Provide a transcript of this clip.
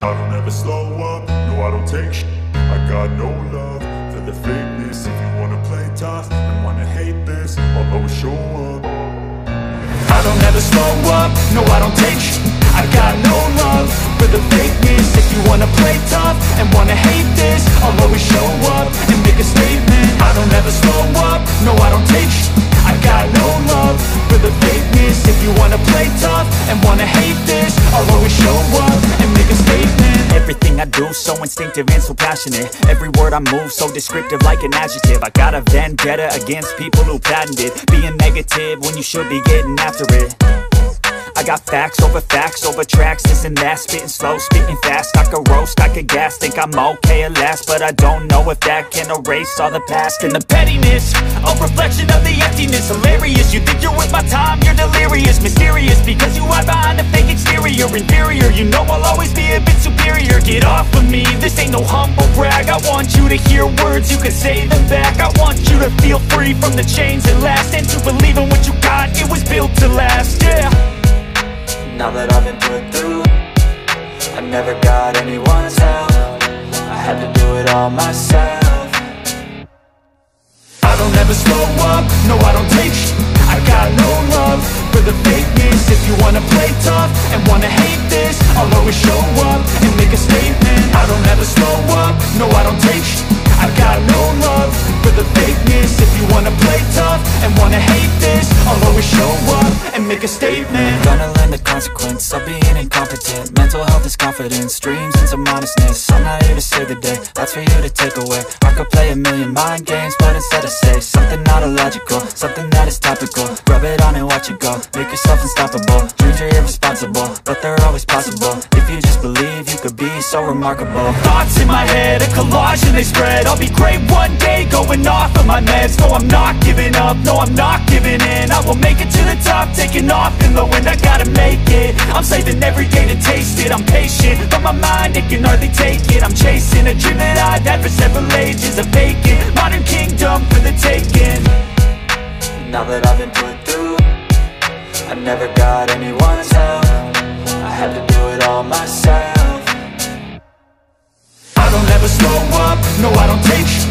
I don't ever slow up, no I don't take shit. I got no love for the fakeness. If you wanna play tough and wanna hate this, I'll always show up. I don't ever slow up, no I don't take shit. I got no love for the fakeness. If you wanna play tough and wanna hate this, I'll always show up and make a statement. I don't ever slow up, no I don't take shit. I got no love for the fakeness. If you wanna play tough and wanna hate this, I'll always show up and make a statement. Everything I do so instinctive and so passionate. Every word I move so descriptive like an adjective. I got a vendetta against people who patented being negative when you should be getting after it. I got facts over tracks, this and that. Spitting slow, spitting fast, I could roast, I could gas. Think I'm okay at last, but I don't know if that can erase all the past. And the pettiness, a reflection of the emptiness. Hilarious, you think you're worth my time, you're delirious. Mysterious, because you hide behind a fake exterior. Inferior, you know I'll always be a bit superior. Get off of me, this ain't no humble brag. I want you to hear words, you can say them back. I want you to feel free from the chains that last, and to believe in what you got, it was built to last, yeah. Now that I've been put through, I never got anyone's help. I had to do it all myself. I don't ever slow up, no I don't take shit. I got no love for the fakeness. If you wanna play tough and wanna hate this, I'll always show up and make a statement. I don't ever slow up, no I don't take shit. I got no love for the fakeness. If you wanna play tough and wanna hate this, I'll always show up and make a statement. Gonna learn the consequence of being incompetent. Mental health is confidence, dreams and some honestness. I'm not here to save the day, that's for you to take away. I could play a million mind games, but instead I say something not illogical, something that is topical. Rub it on and watch it go, make yourself unstoppable. Dreams are irresponsible, but they're always possible. If you just believe, you could be so remarkable. Thoughts in my head, a collage and they spread. I'll be great one day, going off of my meds. No, I'm not giving up, no, I'm not giving in. I will make it to the top, taking off in the wind. I gotta make it, I'm saving every day to taste it. I'm patient, but my mind, it can hardly take it. I'm chasing a dream that I've had for several ages. A vacant, modern kingdom for the taking. Now that I've been put through, I never got anyone's help. I had to do it all myself. I don't ever slow up, no I don't take shit.